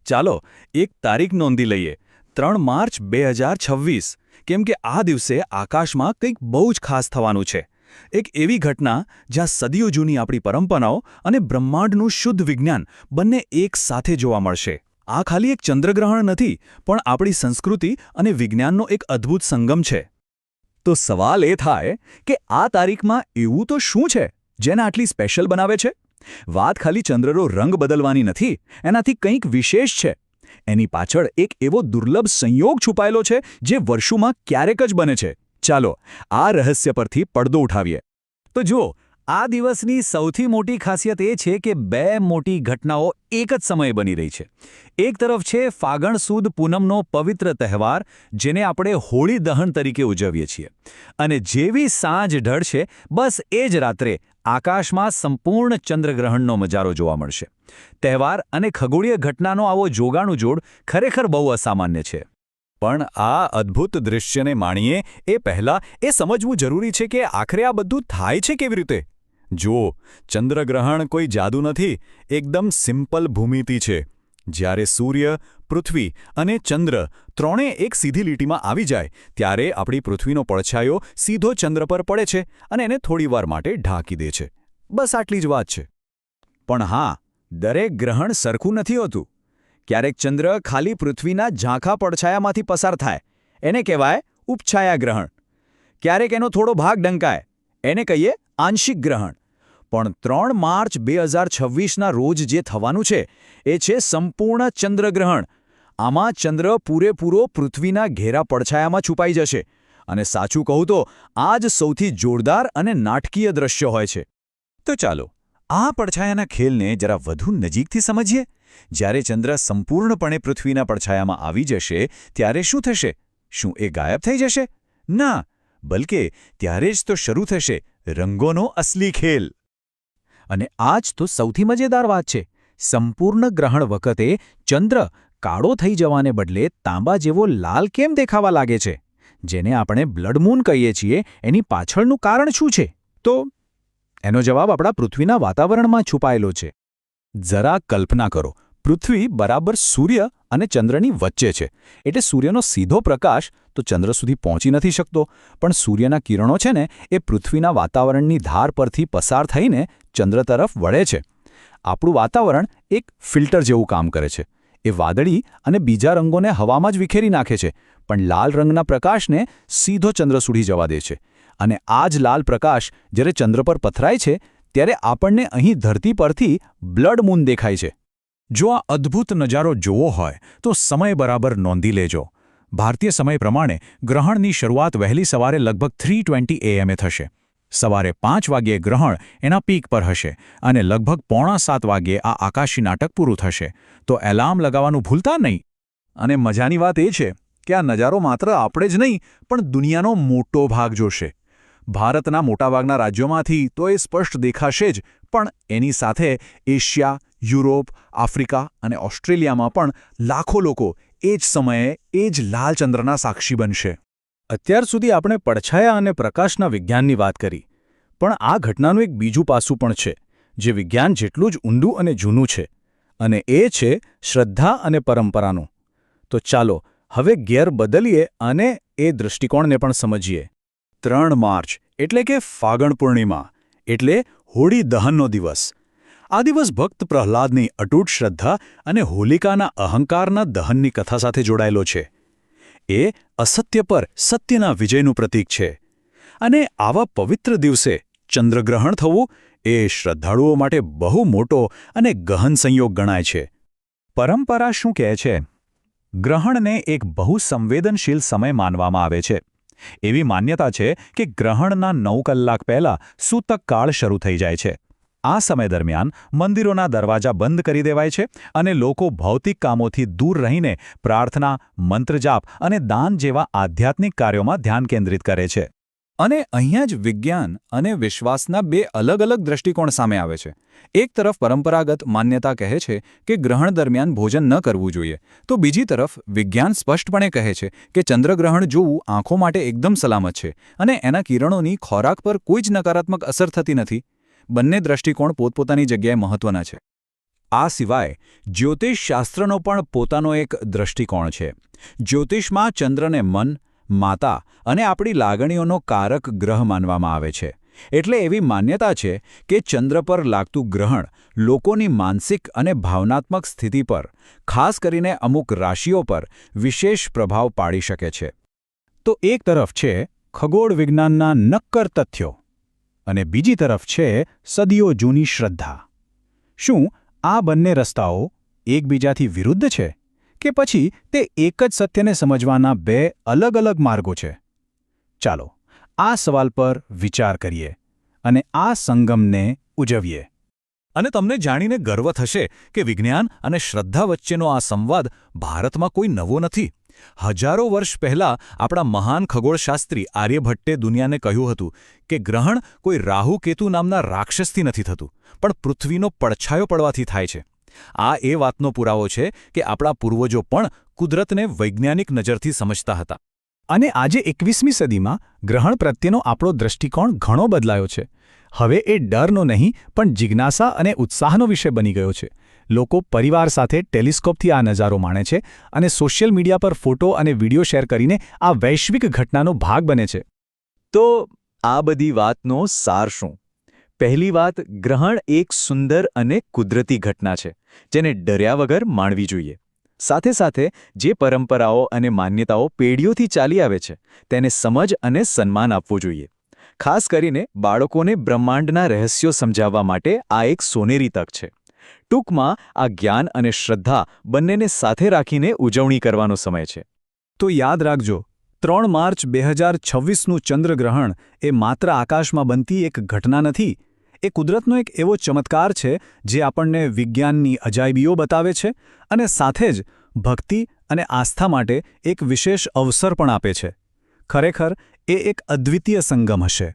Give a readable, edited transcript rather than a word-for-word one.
ચાલો એક તારીખ નોંધી લઈએ, 3 માર્ચ 2026, કેમ કે આ દિવસે આકાશમાં કંઈક બહુ જ ખાસ થવાનું છે. એક એવી ઘટના જ્યાં સદીઓ જૂની આપણી પરંપરાઓ અને બ્રહ્માંડનું શુદ્ધ વિજ્ઞાન બંને એક સાથે જોવા મળશે. આ ખાલી એક ચંદ્રગ્રહણ નથી, પણ આપણી સંસ્કૃતિ અને વિજ્ઞાનનો એક અદ્ભુત સંગમ છે. તો સવાલ એ થાય કે આ તારીખમાં એવું તો શું છે જેને આટલી સ્પેશિયલ બનાવે છે? વાત ખાલી ચંદ્રનો રંગ બદલવાની નથી, એનાથી કંઈક વિશેષ છે. એની પાછળ એક એવો દુર્લભ સંયોગ છુપાયેલો છે જે વર્ષોમાં ક્યારેક જ બને છે. ચાલો આ રહસ્ય પરથી પડદો ઉઠાવીએ. તો જુઓ, આ દિવસની સૌથી મોટી ખાસિયત એ છે કે બે મોટી ઘટનાઓ એક જ સમયે બની રહી છે. એક તરફ છે ફાગણ સુદ પૂનમનો પવિત્ર તહેવાર, જેને આપણે હોળી દહન તરીકે ઉજવીએ છીએ. અને જેવી સાંજ ઢળશે, બસ એ જ રાત્રે આકાશમાં સંપૂર્ણ ચંદ્રગ્રહણનો નજારો જોવા મળશે. તહેવાર અને ખગોળીય ઘટનાનો આવો જોગાણુજોડ ખરેખર બહુ અસામાન્ય છે. પણ આ અદ્ભુત દૃશ્યને માણીએ એ પહેલાં એ સમજવું જરૂરી છે કે આખરે આ બધું થાય છે કેવી રીતે. જુઓ, ચંદ્રગ્રહણ કોઈ જાદુ નથી, એકદમ સિમ્પલ ભૂમિતિ છે. જ્યારે સૂર્ય, પૃથ્વી અને ચંદ્ર ત્રણેય એક સીધી લીટીમાં આવી જાય, ત્યારે આપણી પૃથ્વીનો પડછાયો સીધો ચંદ્ર પર પડે છે અને એને થોડીવાર માટે ઢાંકી દે છે. બસ આટલી જ વાત છે. પણ હા, દરેક ગ્રહણ સરખું નથી હોતું. ક્યારેક ચંદ્ર ખાલી પૃથ્વીના ઝાંખા પડછાયામાંથી પસાર થાય, એને કહેવાય ઉપછાયા ગ્રહણ. ક્યારેક એનો થોડો ભાગ ઢંકાય, એને કહીએ આંશિક ગ્રહણ. પણ 3 માર્ચ 2026ના રોજ જે થવાનું છે એ છે સંપૂર્ણ ચંદ્રગ્રહણ. આમાં ચંદ્ર પૂરેપૂરો પૃથ્વીના ઘેરા પડછાયામાં છુપાઈ જશે. અને સાચું કહું તો આ જ સૌથી જોરદાર અને નાટકીય દ્રશ્ય હોય છે. તો ચાલો આ પડછાયાના ખેલને જરા વધુ નજીકથી સમજીએ. જ્યારે ચંદ્ર સંપૂર્ણપણે પૃથ્વીના પડછાયામાં આવી જશે, ત્યારે શું થશે? શું એ ગાયબ થઈ જશે? ના, બલકે ત્યારે જ તો શરૂ થશે રંગોનો અસલી ખેલ. અને આ જ તો સૌથી મજેદાર વાત છે. સંપૂર્ણ ગ્રહણ વખતે ચંદ્ર કાળો થઈ જવાને બદલે તાંબા જેવો લાલ કેમ દેખાવા લાગે છે? જેને આપણે બ્લડ મૂન કહીએ છીએ, એની પાછળનું કારણ શું છે? તો એનો જવાબ આપણા પૃથ્વીના વાતાવરણમાં છુપાયેલો છે. જરા કલ્પના કરો, પૃથ્વી બરાબર સૂર્ય અને ચંદ્રની વચ્ચે છે. એટલે સૂર્યનો સીધો પ્રકાશ તો ચંદ્ર સુધી પહોંચી નથી શકતો, પણ સૂર્યના કિરણો છે ને એ પૃથ્વીના વાતાવરણની ધાર પરથી પસાર થઈને ચંદ્ર તરફ વળે છે. આપણું વાતાવરણ એક ફિલ્ટર જેવું કામ કરે છે. એ વાદળી અને બીજા રંગોને હવામાં જ વિખેરી નાખે છે, પણ લાલ રંગના પ્રકાશને સીધો ચંદ્ર સુધી જવા દે છે. અને આ જ લાલ પ્રકાશ જ્યારે ચંદ્ર પર પથરાય છે, ત્યારે આપણને અહીં ધરતી પરથી બ્લડ મૂન દેખાય છે. જો આ અદ્ભુત નજારો જોવો હોય તો સમય બરાબર નોંધી લેજો. ભારતીય સમય પ્રમાણે ગ્રહણની શરૂઆત વહેલી સવારે લગભગ 3:20 AM થશે. સવારે 5 વાગ્યે ગ્રહણ એના પીક પર હશે અને લગભગ 6:45 વાગ્યે આ આકાશી નાટક પૂરું થશે. તો એલાર્મ લગાવવાનું ભૂલતા નહીં. અને મજાની વાત એ છે કે આ નજારો માત્ર આપણે જ નહીં, પણ દુનિયાનો મોટો ભાગ જોશે. ભારતના મોટાભાગના રાજ્યોમાંથી તો એ સ્પષ્ટ દેખાશે જ, પણ એની સાથે એશિયા, યુરોપ, આફ્રિકા અને ઓસ્ટ્રેલિયામાં પણ લાખો લોકો એ જ સમયે એ જ લાલ ચંદ્રના સાક્ષી બનશે. અત્યાર સુધી આપણે પડછાયા અને પ્રકાશના વિજ્ઞાનની વાત કરી, પણ આ ઘટનાનું એક બીજું પાસું પણ છે, જે વિજ્ઞાન જેટલું જ ઊંડું અને જૂનું છે. અને એ છે શ્રદ્ધા અને પરંપરાનું. તો ચાલો હવે ગેર બદલીએ અને એ દૃષ્ટિકોણને પણ સમજીએ. 3 માર્ચ એટલે કે ફાગણ પૂર્ણિમા, એટલે હોળી દહનનો દિવસ. આ દિવસ ભક્ત પ્રહલાદની અતૂટ શ્રદ્ધા અને હોલિકાના અહંકારના દહનની કથા સાથે જોડાયેલો છે. એ અસત્ય પર સત્યના વિજયનું પ્રતીક છે. અને આવા પવિત્ર દિવસે ચંદ્રગ્રહણ થવું એ શ્રદ્ધાળુઓ માટે બહુ મોટો અને ગહન સંયોગ ગણાય છે. પરંપરા શું કહે છે? ગ્રહણને એક બહુ સંવેદનશીલ સમય માનવામાં આવે છે. એવી માન્યતા છે કે ગ્રહણના 9 કલાક પહેલાં સૂતક કાળ શરૂ થઈ જાય છે. આ સમય દરમિયાન મંદિરોના દરવાજા બંધ કરી દેવાય છે અને લોકો ભૌતિક કામોથી દૂર રહીને પ્રાર્થના, મંત્રજાપ અને દાન જેવા આધ્યાત્મિક કાર્યોમાં ધ્યાન કેન્દ્રિત કરે છે. અને અહીંયા જ વિજ્ઞાન અને વિશ્વાસના બે અલગ અલગ દૃષ્ટિકોણ સામે આવે છે. એક તરફ પરંપરાગત માન્યતા કહે છે કે ગ્રહણ દરમિયાન ભોજન ન કરવું જોઈએ, તો બીજી તરફ વિજ્ઞાન સ્પષ્ટપણે કહે છે કે ચંદ્રગ્રહણ જોવું આંખો માટે એકદમ સલામત છે અને એના કિરણોની ખોરાક પર કોઈ જ નકારાત્મક અસર થતી નથી. બંને દૃષ્ટિકોણ પોતપોતાની જગ્યાએ મહત્વના છે. આ સિવાય જ્યોતિષશાસ્ત્રનો પણ પોતાનો એક દૃષ્ટિકોણ છે. જ્યોતિષમાં ચંદ્રને મન, માતા અને આપણી લાગણીઓનો કારક ગ્રહ માનવામાં આવે છે. એટલે એવી માન્યતા છે કે ચંદ્ર પર લાગતું ગ્રહણ લોકોની માનસિક અને ભાવનાત્મક સ્થિતિ પર, ખાસ કરીને અમુક રાશિઓ પર વિશેષ પ્રભાવ પાડી શકે છે. તો એક તરફ છે ખગોળ વિજ્ઞાનના નક્કર તથ્યો અને બીજી તરફ છે સદીઓ જૂની શ્રદ્ધા. શું આ બંને રસ્તાઓ એકબીજાથી વિરુદ્ધ છે કે પછી તે એક જ સત્યને સમજવાના બે અલગ અલગ માર્ગો છે? ચાલો આ સવાલ પર વિચાર કરીએ અને આ સંગમને ઉજવીએ. અને તમને જાણીને ગર્વ થશે કે વિજ્ઞાન અને શ્રદ્ધા વચ્ચેનો આ સંવાદ ભારતમાં કોઈ નવો નથી. હજારો વર્ષ પહેલાં આપણા મહાન ખગોળશાસ્ત્રી આર્યભટ્ટે દુનિયાને કહ્યું હતું કે ગ્રહણ કોઈ રાહુ કેતુ નામના રાક્ષસથી નથી થતું, પણ પૃથ્વીનો પડછાયો પડવાથી થાય છે. આ એ વાતનો પુરાવો છે કે આપણા પૂર્વજો પણ કુદરતને વૈજ્ઞાનિક નજરથી સમજતા હતા. અને આજે 21મી સદીમાં ગ્રહણ પ્રત્યેનો આપણો દૃષ્ટિકોણ ઘણો બદલાયો છે. હવે એ ડરનો નહીં પણ જિજ્ઞાસા અને ઉત્સાહનો વિષય બની ગયો છે. લોકો પરિવાર સાથે ટેલિસ્કોપથી આ નજારો માણે છે અને સોશિયલ મીડિયા પર ફોટો અને વિડીયો શેર કરીને આ વૈશ્વિક ઘટનાનો ભાગ બને છે. તો આ બધી વાતનો સાર શું? પહેલી વાત, ગ્રહણ એક સુંદર અને કુદરતી ઘટના છે જેને ડર્યા વગર માણવી જોઈએ. સાથે સાથે જે પરંપરાઓ અને માન્યતાઓ પેઢીઓથી ચાલી આવે છે તેને સમજ અને સન્માન આપવું જોઈએ. ખાસ કરીને બાળકોને બ્રહ્માંડના રહસ્યો સમજાવવા માટે આ એક સોનેરી તક છે. ટૂંકમાં આ જ્ઞાન અને શ્રદ્ધા બંનેને સાથે રાખીને ઉજવણી કરવાનો સમય છે. તો યાદ રાખજો, 3 માર્ચ 2026નું ચંદ્રગ્રહણ એ માત્ર આકાશમાં બનતી એક ઘટના નથી. એ કુદરતનો એક એવો ચમત્કાર છે જે આપણને વિજ્ઞાનની અજાયબીઓ બતાવે છે અને સાથે જ ભક્તિ અને આસ્થા માટે એક વિશેષ અવસર પણ આપે છે. ખરેખર એ એક અદ્વિતીય સંગમ હશે.